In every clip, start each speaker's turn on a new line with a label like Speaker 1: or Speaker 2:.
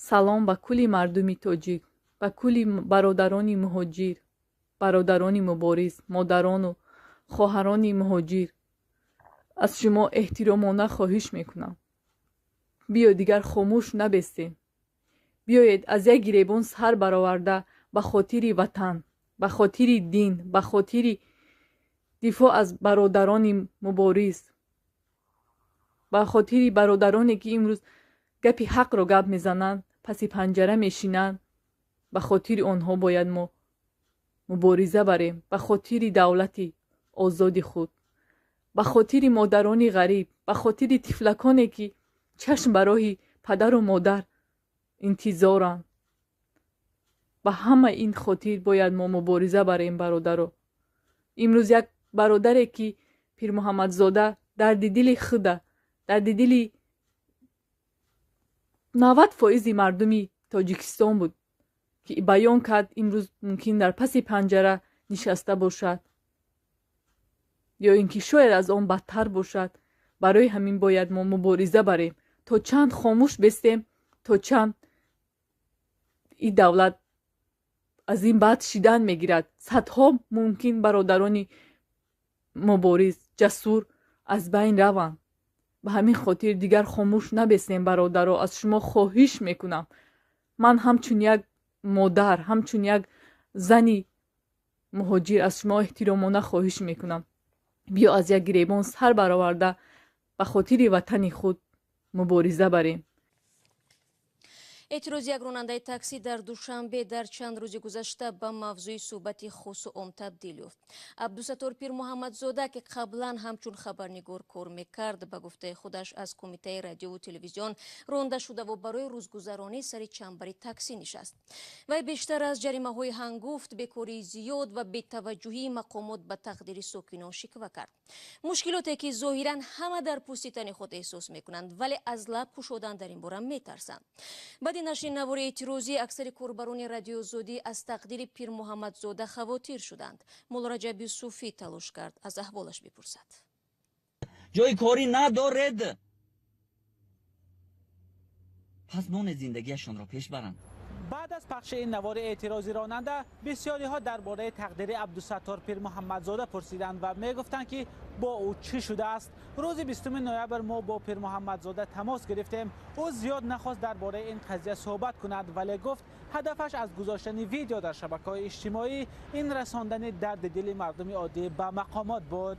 Speaker 1: салом ба кулли мардуми тоҷик, ба кулли бародарони муҳоҷир, бародарони мубориз, модарону хоҳарони муҳоҷир. аз шумо эҳтиромона хоҳиш мекунам. биё дигар хомӯш набестем. биёед аз як гиребон сар бароварда ба хотири ватан, ба хотири дин, ба хотири дифоъ аз бародарони мубориз, ба хотири бародароне ки имрӯз гапи ҳақро гап мезананд, паси панҷара мешинанд, ба хотири онҳо бояд мо мубориза барем, ба хотири давлати озоди худ, ба хотири модарони ғариб, ба хотири тифлаконе ки чашм ба роҳи падару модар интизоранд. ба ҳама ин хотир бояд мо мубориза барем бародаро. имрӯз як бародаре ки пирмуҳаммадзода дарди дили худа, дарди дили 90% мардуми тоҷикистон буд ки баён кард имрӯз мумкин дар паси панҷара нишаста бошад ё ин ки шояд аз он бадтар бошад. барои ҳамин бояд мо мубориза барем, то чанд хомӯш бестем, то чанд ин давлат аз ин баъд шидан мегирад. садҳо мумкин бародарони мубориз ҷасур аз байн раванд. ба ҳамин хотир дигар хомӯш набестем бародаро. аз шумо хоҳиш мекунам, ман ҳамчун як модар, ҳамчун як зани муҳоҷир аз шумо эҳтиромона хоҳиш мекунам. биё аз як гиребон сар бароварда ба хотири ватани худ мубориза барем.
Speaker 2: эътирози як ронандаи таксӣ дар душанбе дар чанд рӯзи гузашта ба мавзӯи суҳбати хусу ом табдил ёфт. абдусаттор пирмуҳаммадзода ки қаблан ҳамчун хабарнигор кор мекард, ба гуфтаи худаш аз кумитаи радиову телевизион ронда шуда ва барои рӯзгузаронӣ сари чамбари таксӣ нишаст. вай бештар аз ҷаримаҳои ҳангуфт, бекории зиёд ва бетаваҷҷуҳии мақомот ба тақдири сокинон шиква кард. мушкилоте ки зоҳиран ҳама дар пӯсти тани худ эҳсос мекунанд, вале аз лаб кушодан дар ин бора метарсанд. баъди нашри навори эътирозӣ аксари корбарони радиозодӣ аз тақдири пирмуҳаммадзода хавотир шуданд. моло раҷаб юсуфӣ талош кард аз аҳволаш бипурсад.
Speaker 3: ҷои корӣ надоред, пас нони зиндагиашонро пеш баранд.
Speaker 4: بعد از پخش این نوار اعتراضی راننده، بسیاری ها درباره تقدیر عبدالستار پیرمحمدزاده پرسیدند و میگفتند که با او چی شده است. روز 20 نوامبر ما با پیرمحمدزاده تماس گرفتیم. او زیاد نخواست درباره این قضیه صحبت کند، ولی گفت هدفش از گذاشتن ویدیو در شبکه‌های اجتماعی این رساندن درد دل مردم عادی به مقامات بود.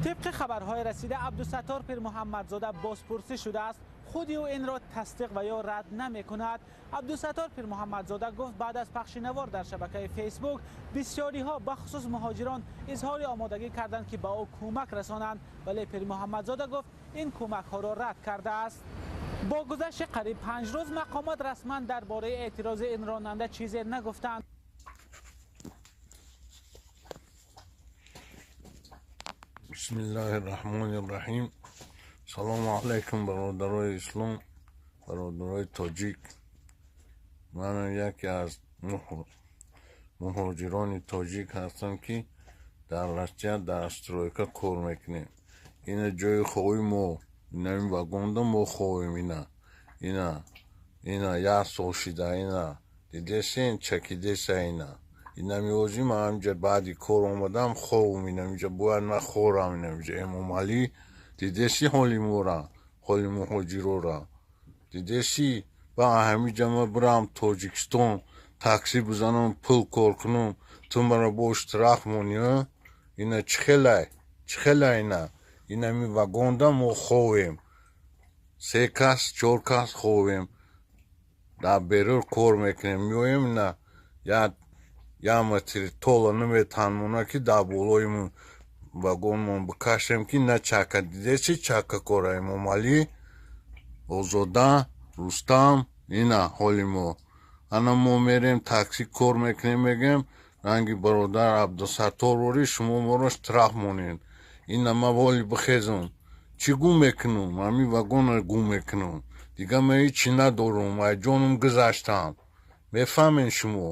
Speaker 4: طبق خبرهای رسیده عبدالستار پیرمحمدزاده بازپرسی شده است. خودی او این را تصدیق و یا رد نمی کند. عبدالستار پیرمحمدزاده گفت بعد از پخش نوار در شبکه فیسبوک بسیاری ها بخصوص مهاجران اظهار آمادگی کردند که به او کمک رسانند، ولی پیرمحمدزاده گفت این کمک ها را رد کرده است. با گذشت قریب 5 روز مقامات رسما درباره اعتراض این راننده چیزی نگفتند.
Speaker 5: بسم الله الرحمن الرحیم. سلام علیکم برادرای اسلام، برادرای تاجیک. من یکی از مهاجران تاجیک هستم که در روسیه در استرویکا کار میکنیم. این جای خوبی ما، این واگوندا ما خوبیم. اینا یا سوشیده اینا دیدین چکیده اینا میوزیم همینجا بعدی کار اومدم خوبم اینجا باید من خورم اینجا امامعلی دیدشی حالی مورا حالی مهاجرو را دیدشی با همینجا ما برم تاجیکستان تاکسی بزنم پول کار کنم تو مرا با اشتراک مونی. اینا چخله اینا می واگوندا ما خوبیم 3 کس 4 کس خوبیم در برور کار میکنیم میویم نه یا متری طولا نمیتانمونه که در بولایمون вагонмон бикашем ки на чака дидеси чака кора эмомалӣ озода рустам ина ҳоли мо ана мо мерем такси кор мекунем мегем ранги бародар абдусаттор шумо моро штраф монен ина ма воли бихезам чӣ гум мекунам ҳами вагона гум мекунам дига ма ҳичи надорам ай ҷонам гузаштам мефаҳмен шумо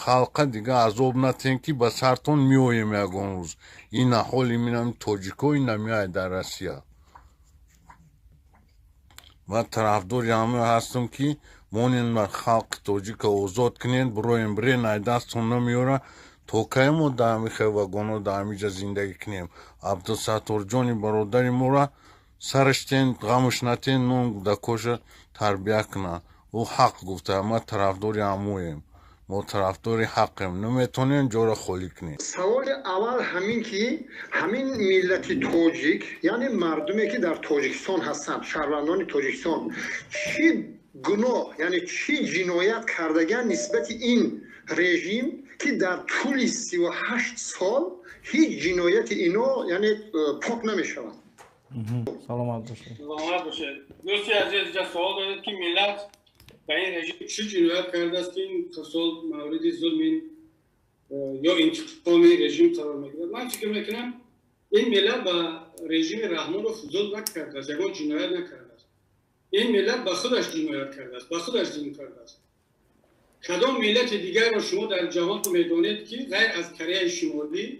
Speaker 5: халқа дига азоб натен ки ба сартон меоем ягон рӯз. ин аҳоли минам тоҷико ина меояд дар Россия. من طرفدار همه هستم که مونین خلق توجیک آزاد کنین برویم برین ای دستون نمیاره توکای ما دامی خواگونو دامی جا زندگی کنیم عبدالستار جانی برادری مورا سرشتین غمش نتین نون دکوش تربیه کنه او حق گفته ما طرفدار همویم ما طرفدار حقیم نمیتونین جور خولی کنین.
Speaker 6: سوال اول همین که همین ملت توجیک یعنی مردمی که در توجیکستان هستند شهروندان توجیکستان چی گناه یعنی چی جنایت کردگان نسبت این رژیم که در طول 38 سال هیچ جنایت اینا یعنی پاک نمیشود.
Speaker 7: سلامت باشه.
Speaker 8: سلامت باشه. دوستی عزیز جا سوال دارید که ملت به این رژیم چی جنایت کرده است که این سال مورد ظلم یا انتقام رژیم قرار میگیرد؟ من فکر میکنم این ملت با رژیم رحمان رو ظلم نکرده است، یگان جنایت نکرده است. این ملت با خودش جنایت کرده است، با خودش ظلم کرده است. کدام ملت دیگر رو شما در جهان میدونید که غیر از کره شمالی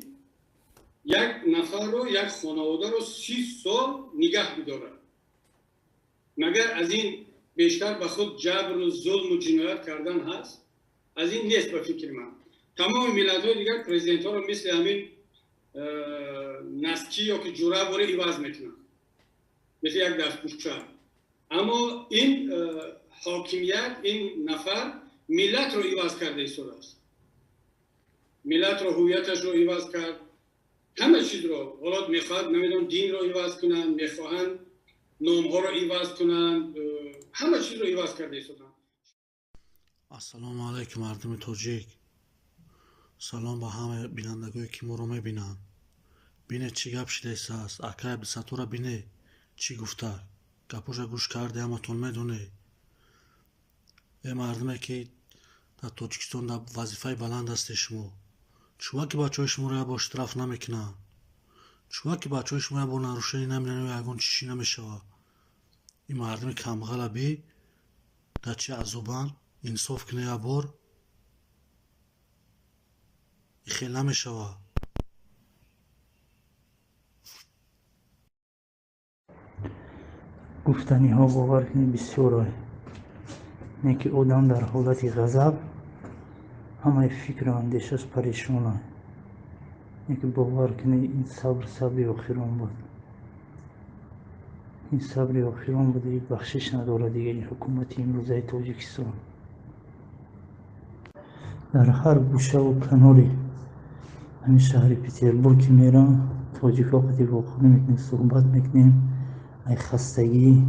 Speaker 8: یک نفر رو یک خانواده رو 30 سال نگه می‌دارد؟ مگر از این بیشتر به خود جبر و ظلم و جنایت کردن هست؟ از این نیست به فکر من. تمام ملت‌های دیگر پرزیدنت‌ها رو مثل همین نسکی یا که جوراب رو عوض میکنن مثل یک دستپوچه. اما این حاکمیت این نفر ملت رو عوض کرده ایستاده است. ملت رو هویتش رو عوض کرد، همه چیز رو. حالا میخواد نمیدونم دین رو عوض کنن، میخواهند نام ها رو عوض کنن، همه چیز رو عوض کرده ایستادن.
Speaker 7: السلام علیکم مردم توجیک. سلام با همه بینندگانی که ما رو میبینن. بینه چی گپ شده است. اکای عبدالستار بینه چی گفته، گپوش گوش کرده همتون میدونه. یه مردمه که در تاجیکستان در وظیفه بلند هستی شما، شما که بچه های شما رو با اشتراف نمیکنن، شما که بچه های شما با نروشنی نمیدن و یکون چیشی نمیشه. این مردم کمغلبی در چه عذابان انصاف کنه یا بار خیلی نمیشه.
Speaker 9: گفتنی ها باور کنید بسیاره. نه که آدم در حالت غضب همه فکر و اندیشش پریشانه. نه که باور کنید این صبر آخران بود. این صبر آخران بود، یک بخشش نداره دیگه این حکومت امروزه تاجیکستان. در هر گوشه و کناری همین شهر پترزبورگ که میرم تاجیک وقتی با خود میکنیم صحبت میکنیم، ای خستگی،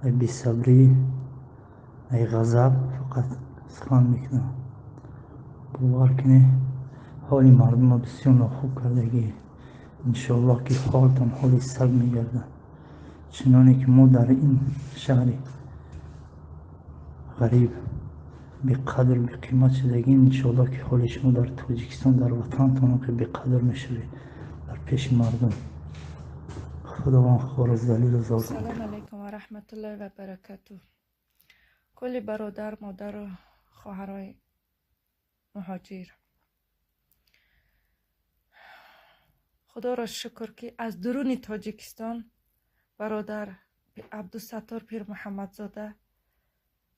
Speaker 9: ای بی‌صبری، ای غضب فقط سخن میکنم. باور کنی حالی مردم بسیار ناخوب کردگی. انشاءالله که حالتان حالی سگ میگردن، چنانه که ما در این شهر غریب بی قدر بی قیمت شدگیم. انشاءالله که حال شما در تاجیکستان در وطنتان که بی قدر میشوی در پیش مردم. خداوند خارج دلیل و زار.
Speaker 1: سلام علیکم و رحمت الله و برکاته. کل برادر مادر و خواهرای مهاجر، خدا را شکر که از درون تاجیکستان برادر عبدالستار پیر محمد زاده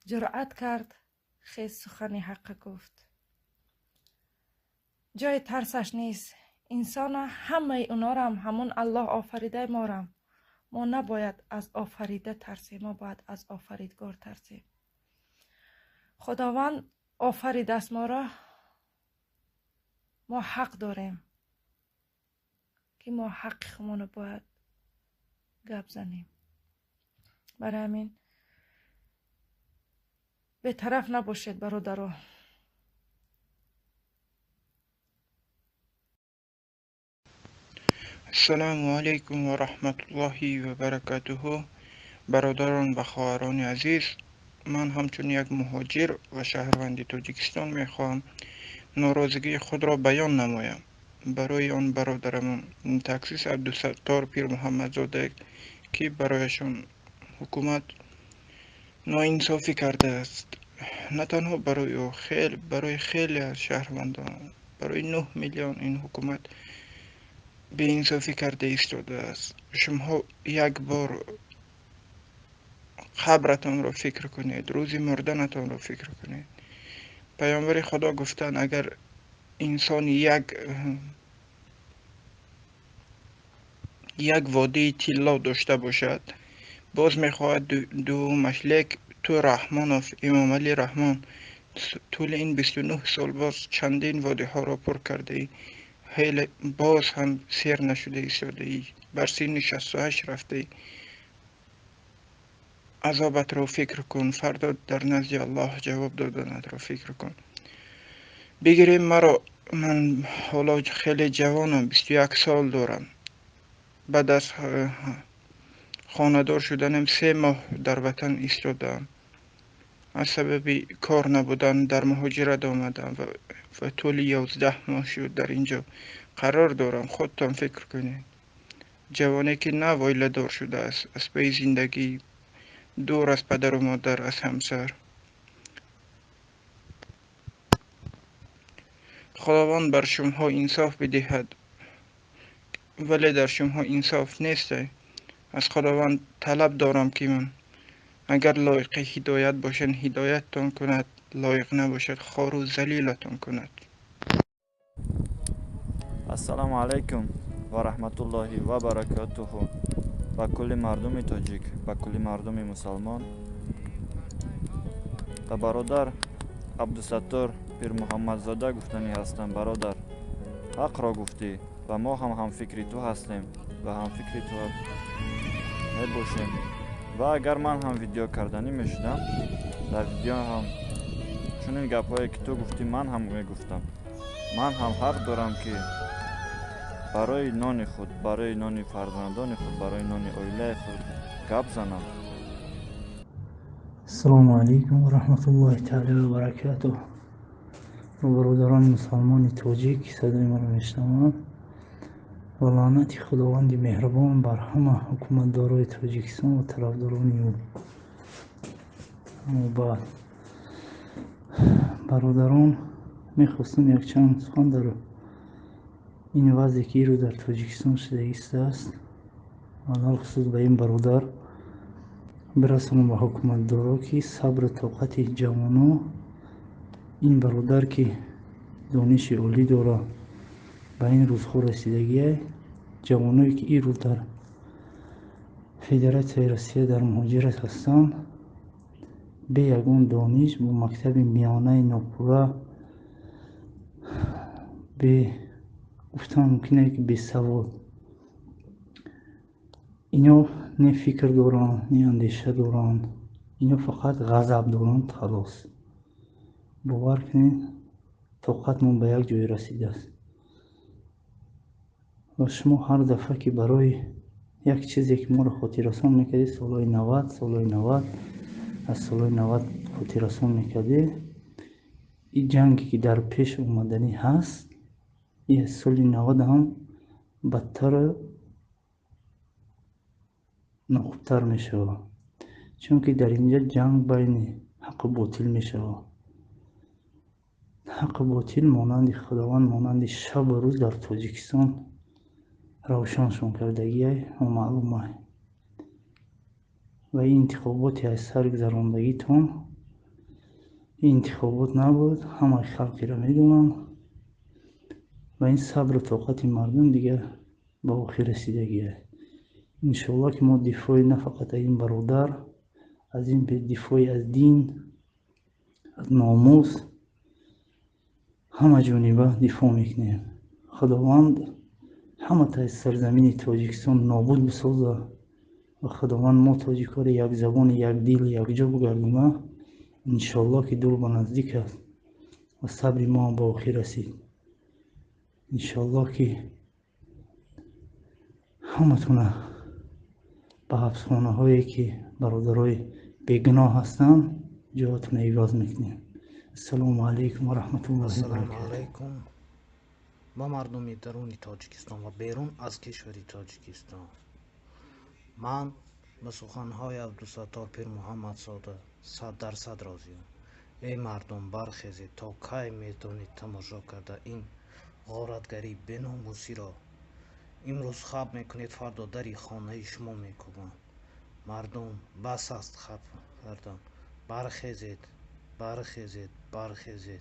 Speaker 1: جرأت کرد خیلی سخن حق گفت. جای ترسش نیست. انسان همه اونا را همون الله آفریده ما را، ما نباید از آفریده ترسیم، ما باید از آفریدگار ترسیم. خداوند آفریده است ما را، ما حق داریم که ما حق خودمون باید گپ زنیم. برای همین به طرف نباشید برادرها.
Speaker 10: السلام علیکم و رحمت الله و برکاته. برادران و خواهران عزیز، من همچون یک مهاجر و شهروند تاجیکستان میخواهم ناراضگی خود را بیان نمایم برای آن برادرم تکسیس عبدالستار پیر محمد زاده که برایشان حکومت ناانصافی کرده است. نه تنها برای او، برای خیلی از شهروندان، برای 9 میلیون این حکومت به انصافی کرده ایستاده است. شما یک بار قبرتان را فکر کنید، روز مردنتان را فکر کنید. پیامبر خدا گفتن اگر انسان یک واده طلا داشته باشد، باز میخواهد دو مشلک تو رحمان of امام علی رحمان طول این 29 سال باز چندین واده ها را پر کرده ای، باز هم سیر نشده ایستاده ای، بر سن 68 رفته ای. عذابت را فکر کن، فردا در نزد الله جواب دادنت را فکر کن. بگیریم من حالا خیلی جوانم، 21 سال دارم. بعد از خانه‌دار شدنم 3 ماه در وطن ایستادم. از سبب کار نبودن در مهاجرت آمدم و طول 11 ماه شد در اینجا قرار دارم. خودتان فکر کنید. جوانی که نه وایله دار شده است، از پی زندگی دور از پدر و مادر، از همسر. خداوند بر شما انصاف بدهد، ولی در شما انصاف نیست. از خداوند طلب دارم که من اگر لایق هدایت باشن هدایتتان کند، لایق نباشد خوار و ذلیلتان کند.
Speaker 11: السلام علیکم و رحمت الله و برکاته با کل مردم تاجیک، با کل مردم مسلمان. و برادر عبدالستار پیر محمد زاده گفتنی هستم. برادر حق را گفتی و ما هم فکری تو هستیم و هم فکری تو میباشیم. و اگر من هم ویدیو کردنی میشدم، در ویدیو هم چنین گپایی که تو گفتی من هم میگفتم. من هم حق دارم که برای نان خود، برای نان فرزندان خود، برای نان عائله خود گپ زنم.
Speaker 9: السلام علیکم و رحمت الله تعالی و برکاته. برادران مسلمان تاجیک صدای من را میشنوند و لعنت خداوند مهربان بر همه حکومتدارای تاجیکستان و طرفداران او. و برادران میخواستم یک چند سخن در این وضعی که رو در تاجیکستان شده است و خصوص به این برادر برسانم به حکومتدارا که صبر طاقت جوانا، این برادر که دانش عالی داره به این روزها رسیدگی، جوانایی که این روز در فدراسیون روسیه در مهاجرت هستند، به یگان دانش با مکتب میانه ناپورا، به گفتن ممکنه که به سواد، اینا نه فکر دارن نه اندیشه دارن، اینا فقط غضب دارن. خلاص باور کنید طاقت من به یک جای رسیده است. و شما هر دفعه که برای یک چیزی که ما رو خاطررسان میکردی، سالهای 90 از سالهای 90 خاطررسان میکردی، این جنگی که در پیش اومدنی هست، این سال 90 هم بدتر نخوبتر میشه، چون که در اینجا جنگ بین حق و باطل میشه. حق و باطل مانند خداوند مانند شب و روز در تاجیکستان روشنشون کردگی و معلومه. و این انتخاباتی از سر گذراندگیتون، این انتخابات نبود، همه خلقی را میدونن و این صبر و طاقت مردم دیگه به آخر رسیدگیه. انشاءالله که ما دفاع نه فقط این برادر، از این دفاع از دین، از ناموس، همه جانبه دفاع میکنیم. خداوند همه تا سرزمین تاجیکستان نابود بسازه و خداوند ما تاجیکا را یک زبان، یک دل، یک جا بگردونه. انشاءالله که دور به نزدیک است و صبر ما به آخر رسید. انشاءالله که همه تونه به حبسخانه هایی که برادرای بیگناه هستن جاتون ایواز میکنیم. السلام علیکم و رحمت الله و
Speaker 12: السلام
Speaker 9: برکاته.
Speaker 12: علیکم. ما مردمی درون تاجیکستان و بیرون از کشور تاجیکستان، من به سخنهای عبدالستار پیر محمد زاده 100% راضیم. ای مردم برخیزید تا کی میتونید تماشا کرده این غارتگری بیناموسی را. امروز خواب میکنید فردا دری خانه شما میکوبند. مردم بس است خف کردن. برخیزید، برخیزید، برخیزید.